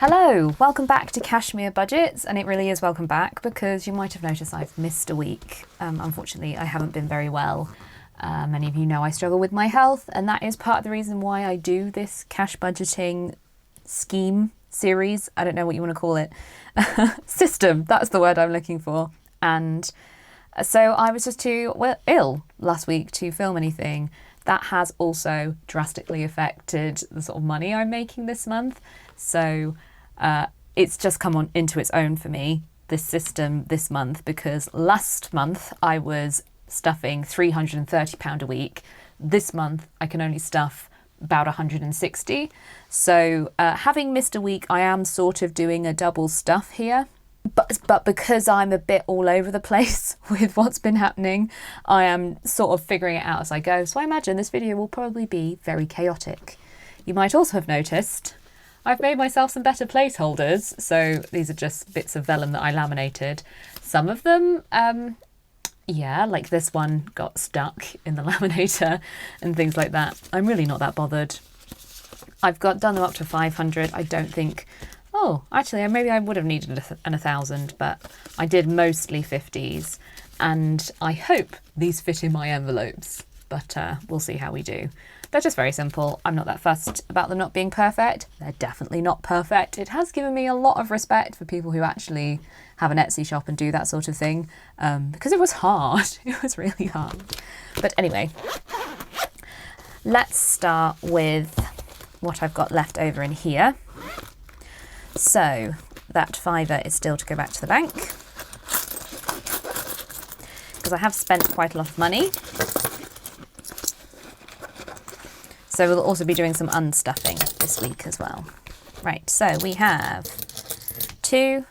Hello, welcome back to Cashmere Budgets, and it really is welcome back because you might have noticed I've missed a week. Unfortunately, I haven't been very well. Many of you know I struggle with my health, and that is part of the reason why I do this cash budgeting scheme series. I don't know what you want to call it. System, that's the word I'm looking for. And so I was just too ill last week to film anything. That has also drastically affected the sort of money I'm making this month. So it's just come on into its own for me, this system this month, because last month I was stuffing £330 a week. This month I can only stuff about 160. So having missed a week, I am sort of doing a double stuff here. But because I'm a bit all over the place with what's been happening, I am sort of figuring it out as I go. So I imagine this video will probably be very chaotic. You might also have noticed I've made myself some better placeholders. So these are just bits of vellum that I laminated. Some of them, like this one got stuck in the laminator and things like that. I'm really not that bothered. I've done them up to 500. I don't think... Oh, actually, maybe I would have needed an 1,000, but I did mostly 50s. And I hope these fit in my envelopes, but we'll see how we do. They're just very simple. I'm not that fussed about them not being perfect. They're definitely not perfect. It has given me a lot of respect for people who actually have an Etsy shop and do that sort of thing, because it was hard. It was really hard. But anyway, let's start with what I've got left over in here. So that £5 is still to go back to the bank, because I have spent quite a lot of money. So we'll also be doing some unstuffing this week as well. Right, so we have 2,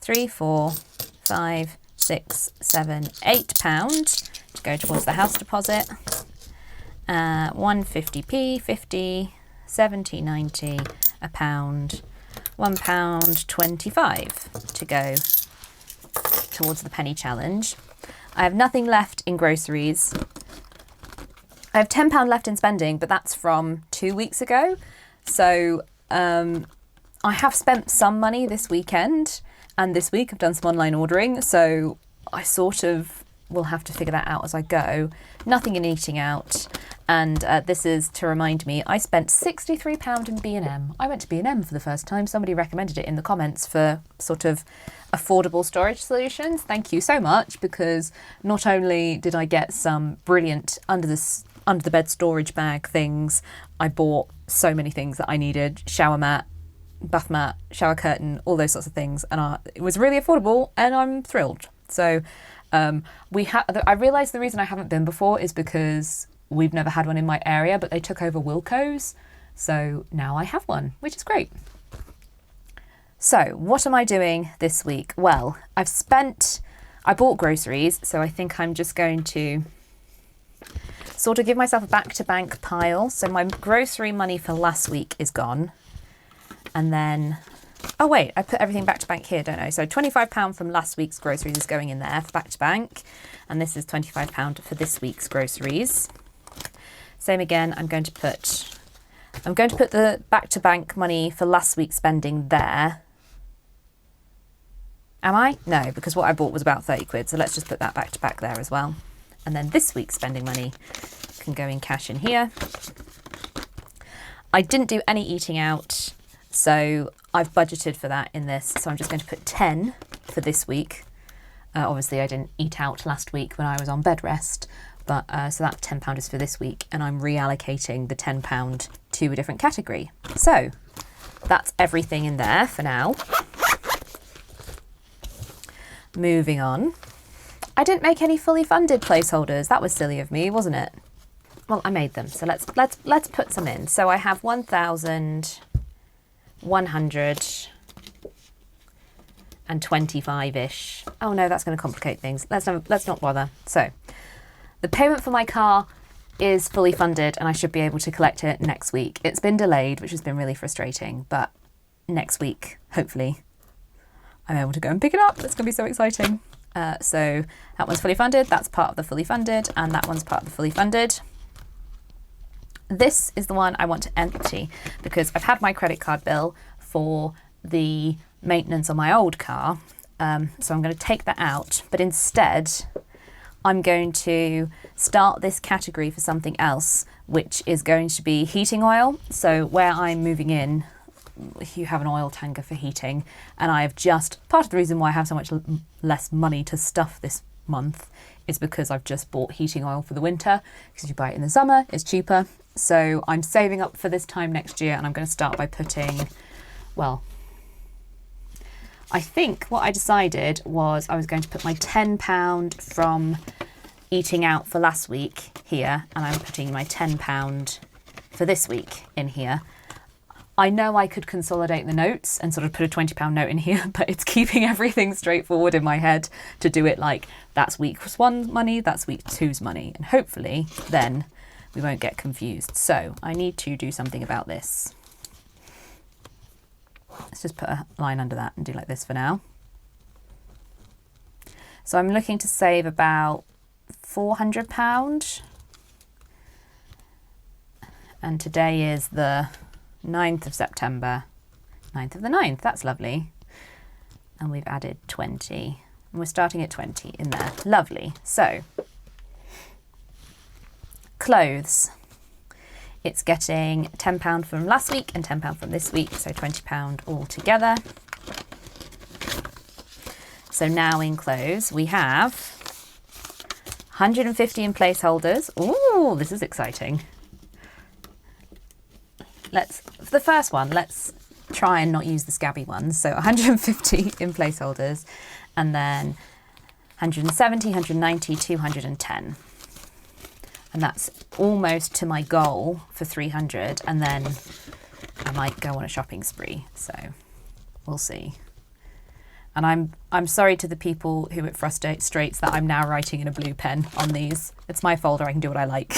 3, 4, 5, 6, 7, £8 to go towards the house deposit. 150p, 50, 70, 90, £1, £1.25 to go towards the penny challenge. I have nothing left in groceries. I have £10 left in spending, but that's from 2 weeks ago. So I have spent some money this weekend, and this week I've done some online ordering. So I sort of will have to figure that out as I go. Nothing in eating out. And this is to remind me, I spent £63 in B&M. I went to B&M for the first time. Somebody recommended it in the comments for sort of affordable storage solutions. Thank you so much, because not only did I get some brilliant under the bed storage bag things, I bought so many things that I needed: shower mat, bath mat, shower curtain, all those sorts of things. And it was really affordable, and I'm thrilled. So I realised the reason I haven't been before is because we've never had one in my area, but they took over Wilko's. So now I have one, which is great. So what am I doing this week? Well, I bought groceries, so I think I'm just going to sort of give myself a back-to-bank pile. So my grocery money for last week is gone. And then, oh wait, I put everything back-to-bank here, don't I? So £25 from last week's groceries is going in there for back-to-bank. And this is £25 for this week's groceries. Same again, I'm going to put the back-to-bank money for last week's spending there. Am I? No, because what I bought was about 30 quid. So let's just put that back-to-back there as well. And then this week's spending money can go in cash in here. I didn't do any eating out, so I've budgeted for that in this. So I'm just going to put 10 for this week. Obviously, I didn't eat out last week when I was on bed rest. But so that £10 is for this week, and I'm reallocating the £10 to a different category. So that's everything in there for now. Moving on. I didn't make any fully funded placeholders. That was silly of me, wasn't it? Well, I made them, so let's put some in. So I have 1,125-ish. Oh no, that's going to complicate things. Let's not bother. So the payment for my car is fully funded, and I should be able to collect it next week. It's been delayed, which has been really frustrating, but next week, hopefully, I'm able to go and pick it up. It's going to be so exciting. So that one's fully funded, that's part of the fully funded, and that one's part of the fully funded. This is the one I want to empty because I've had my credit card bill for the maintenance on my old car. So I'm going to take that out, but instead I'm going to start this category for something else, which is going to be heating oil. So where I'm moving in, you have an oil tanker for heating, and I have just, part of the reason why I have so much less money to stuff this month is because I've just bought heating oil for the winter, because if you buy it in the summer, it's cheaper. So I'm saving up for this time next year, and I'm going to start by putting, well, I think what I decided was I was going to put my £10 from eating out for last week here, and I'm putting my £10 for this week in here. I know I could consolidate the notes and sort of put a £20 note in here, but it's keeping everything straightforward in my head to do it like that's week one's money, that's week two's money, and hopefully then we won't get confused. So I need to do something about this. Let's just put a line under that and do like this for now. So I'm looking to save about £400. And today is the 9th of September. 9th of the 9th, that's lovely. And we've added 20. And we're starting at 20 in there. Lovely. So, clothes. It's getting £10 from last week and £10 from this week, so £20 all together. So now in clothes, we have 150 in placeholders. Ooh, this is exciting. For the first one, let's try and not use the scabby ones. So 150 in placeholders, and then 170, 190, 210. And that's almost to my goal for 300, and then I might go on a shopping spree, so we'll see. And I'm sorry to the people who it frustrates that I'm now writing in a blue pen on these. It's my folder, I can do what I like.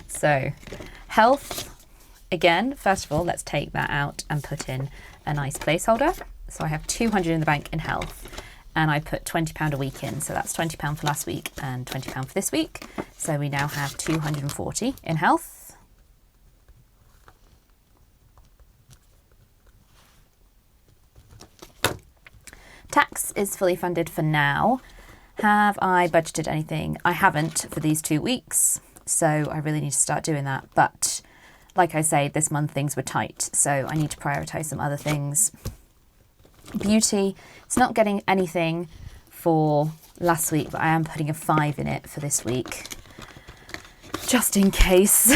So, health, again, first of all, let's take that out and put in a nice placeholder. So I have 200 in the bank in health. And I put £20 a week in, so that's £20 for last week and £20 for this week. So we now have 240 in health. Tax is fully funded for now. Have I budgeted anything? I haven't for these 2 weeks, so I really need to start doing that. But like I say, this month things were tight, so I need to prioritise some other things. Beauty, it's not getting anything for last week, but I am putting a 5 in it for this week, just in case.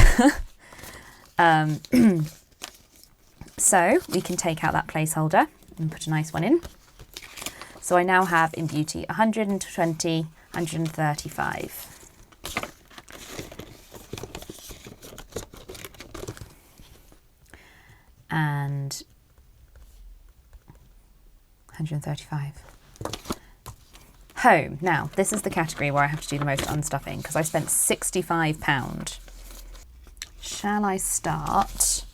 So we can take out that placeholder and put a nice one in. So I now have in beauty 120, 135. And 135. Home. Now, this is the category where I have to do the most unstuffing because I spent £65. Shall I start?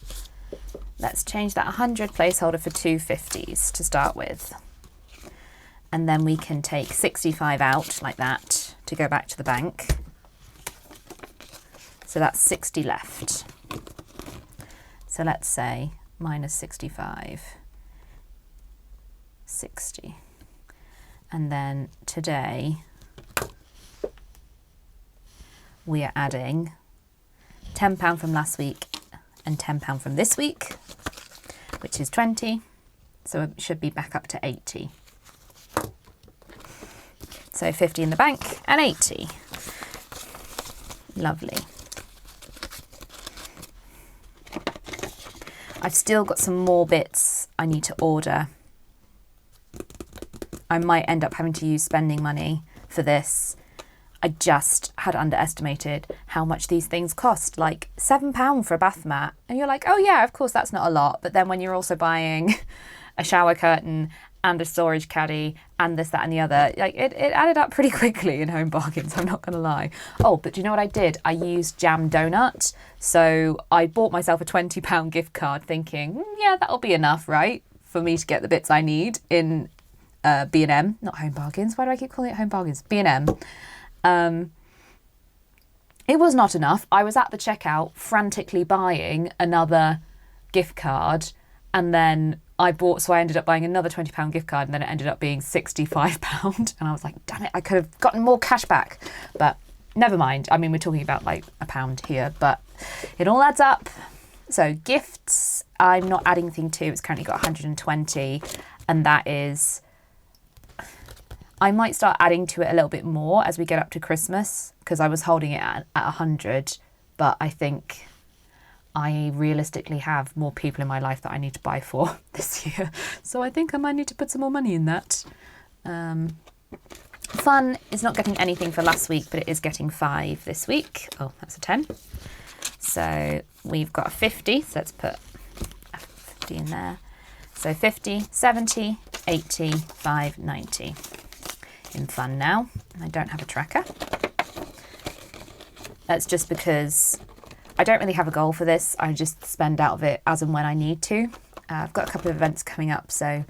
Let's change that 100 placeholder for 250s to start with. And then we can take 65 out like that to go back to the bank. So that's 60 left. So let's say minus 65. 60. And then today we are adding £10 from last week and £10 from this week, which is 20. So it should be back up to 80. So 50 in the bank and 80. Lovely. I've still got some more bits I need to order. I might end up having to use spending money for this. I just had underestimated how much these things cost, like £7 for a bath mat. And you're like, oh yeah, of course that's not a lot. But then when you're also buying a shower curtain and a storage caddy and this, that and the other, like it added up pretty quickly in Home Bargains, I'm not gonna lie. Oh, but do you know what I did? I used Jam Donut. So I bought myself a £20 gift card thinking, yeah, that'll be enough, right? For me to get the bits I need in B&M, not Home Bargains. Why do I keep calling it Home Bargains? B&M. It was not enough. I was at the checkout frantically buying another gift card And then I ended up buying another £20 gift card, and then it ended up being £65. And I was like, damn it, I could have gotten more cash back. But never mind. I mean, we're talking about like £1 here, but it all adds up. So gifts, I'm not adding anything to. It's currently got 120, and that is... I might start adding to it a little bit more as we get up to Christmas, because I was holding it at 100, but I think I realistically have more people in my life that I need to buy for this year. So I think I might need to put some more money in that. Fun is not getting anything for last week, but it is getting 5 this week. Oh, that's a 10. So we've got a 50, so let's put a 50 in there. So 50, 70, 80, 5, 90. In fun now. I don't have a tracker. That's just because I don't really have a goal for this. I just spend out of it as and when I need to. I've got a couple of events coming up, so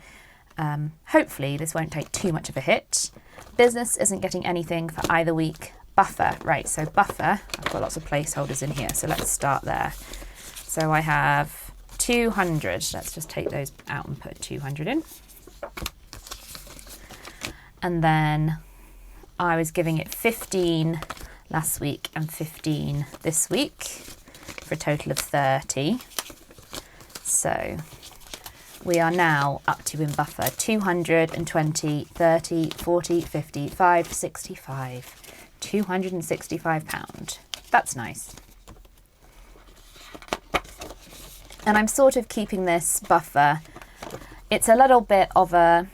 hopefully this won't take too much of a hit. Business isn't getting anything for either week. Buffer, right, so buffer, I've got lots of placeholders in here, so let's start there. So I have 200. Let's just take those out and put 200 in. And then I was giving it 15 last week and 15 this week for a total of 30. So we are now up to in buffer 220, 30, 40, 55, 65, £265. That's nice. And I'm sort of keeping this buffer. It's a little bit of a...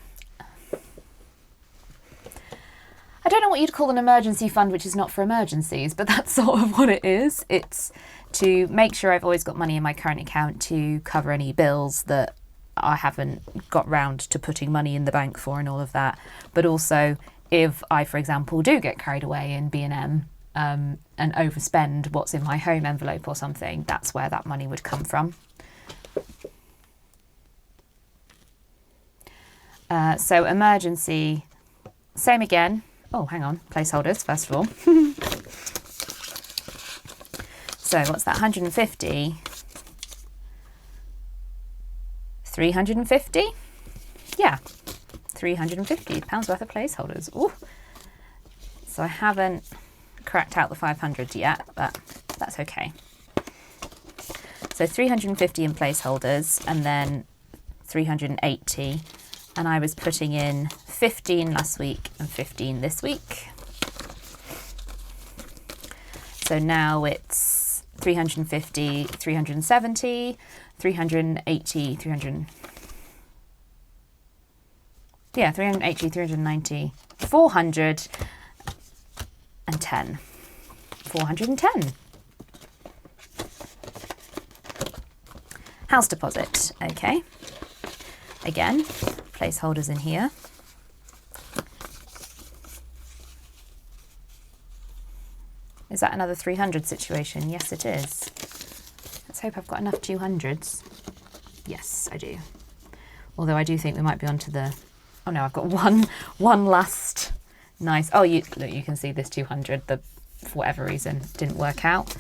I don't know what you'd call an emergency fund, which is not for emergencies, but that's sort of what it is. It's to make sure I've always got money in my current account to cover any bills that I haven't got round to putting money in the bank for and all of that. But also, if I, for example, do get carried away in B&M and overspend what's in my home envelope or something, that's where that money would come from. So emergency, same again. Oh, hang on, placeholders, first of all. So what's that, 150? 350? Yeah, £350 worth of placeholders. Ooh. So I haven't cracked out the 500 yet, but that's okay. So 350 in placeholders and then 380. And I was putting in 15 last week and 15 this week. So now it's 350, 370, 380, 380, 390, 410. 410. House deposit, okay. Again, placeholders in here. Is that another 300 situation? Yes, it is. Let's hope I've got enough 200s. Yes, I do. Although I do think we might be onto the... Oh no, I've got one last nice... Oh, look, you can see this 200, for whatever reason, didn't work out.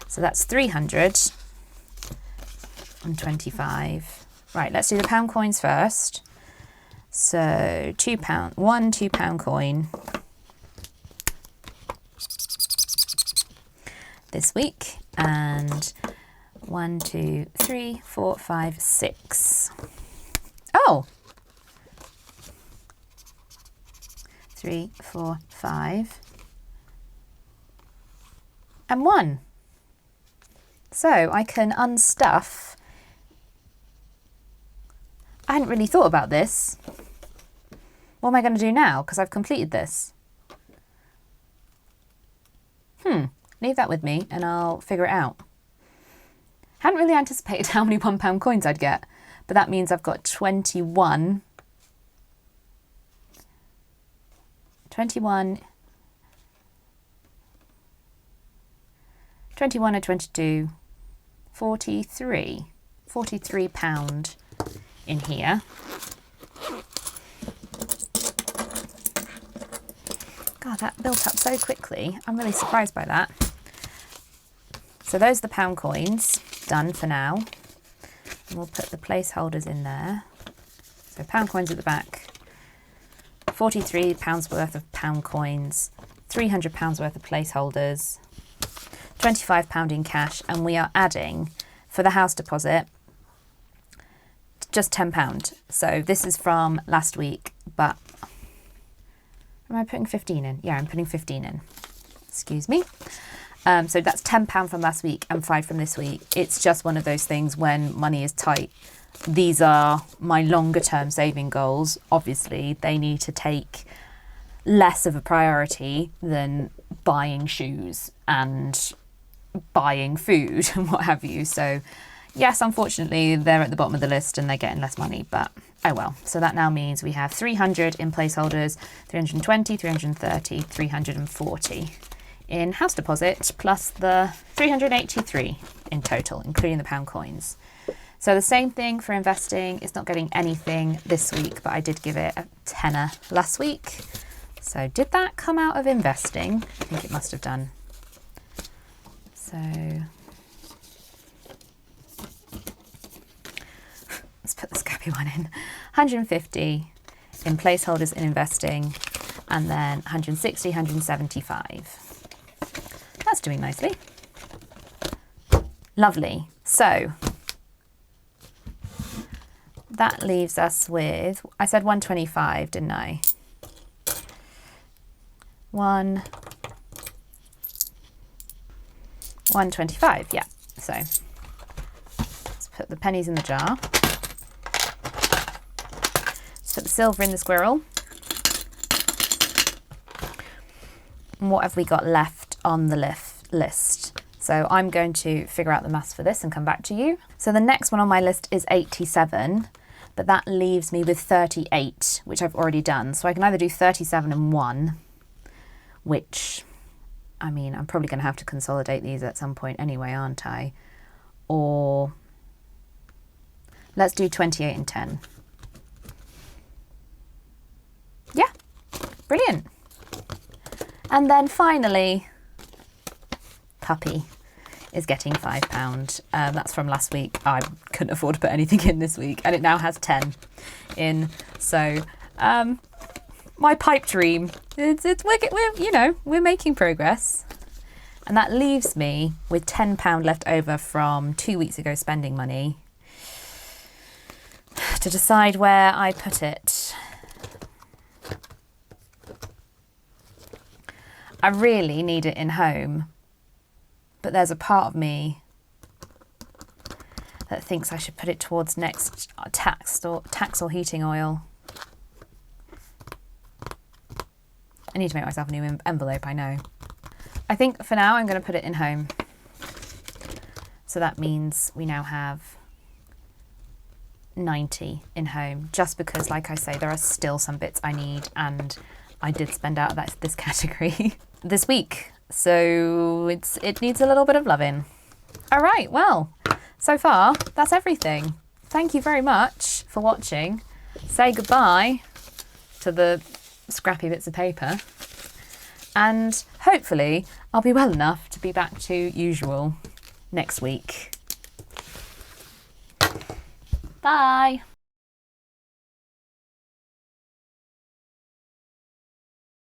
So that's 300 and 25. Right, let's do the pound coins first. So £2, one £2 coin this week, and 1, 2, 3, 4, 5, 6. Oh, 3, 4, 5, and 1. So I can unstuff. I hadn't really thought about this. What am I going to do now? Because I've completed this. Leave that with me and I'll figure it out. Hadn't really anticipated how many £1 coins I'd get, but that means I've got 21 and 22, 43 £43 in here. God, that built up so quickly. I'm really surprised by that. So those are the pound coins, done for now. And we'll put the placeholders in there. So pound coins at the back, £43 worth of pound coins, £300 worth of placeholders, £25 in cash, and we are adding, for the house deposit, just £10. So this is from last week, but am I putting 15 in? Yeah, I'm putting 15 in. Excuse me. So that's £10 from last week and 5 from this week. It's just one of those things when money is tight. These are my longer term saving goals. Obviously, they need to take less of a priority than buying shoes and buying food and what have you. So yes, unfortunately, they're at the bottom of the list and they're getting less money, but oh well. So that now means we have 300 in placeholders, 320, 330, 340 in house deposit, plus the 383 in total, including the pound coins. So the same thing for investing. It's not getting anything this week, but I did give it a tenner last week. So did that come out of investing? I think it must have done. So let's put the scrappy one in. 150 in placeholders in investing, and then 160, 175. That's doing nicely. Lovely. So that leaves us with, I said 125, didn't I? 125, yeah. So let's put the pennies in the jar. Let's put the silver in the squirrel. And what have we got left on the list? So I'm going to figure out the maths for this and come back to you. So the next one on my list is 87, but that leaves me with 38, which I've already done. So I can either do 37 and 1, which, I mean, I'm probably going to have to consolidate these at some point anyway, aren't I? Or let's do 28 and 10. Yeah, brilliant. And then finally, puppy is getting £5. That's from last week. I couldn't afford to put anything in this week, and it now has 10 in. So my pipe dream, we're making progress. And that leaves me with £10 left over from 2 weeks ago spending money to decide where I put it. I really need it in home, but there's a part of me that thinks I should put it towards next tax or heating oil. I need to make myself a new envelope, I know. I think for now I'm going to put it in home. So that means we now have 90 in home, just because, like I say, there are still some bits I need, and I did spend out of this category this week. So it needs a little bit of loving. All right, well, so far that's everything. Thank you very much for watching. Say goodbye to the scrappy bits of paper, and hopefully I'll be well enough to be back to usual next week. Bye.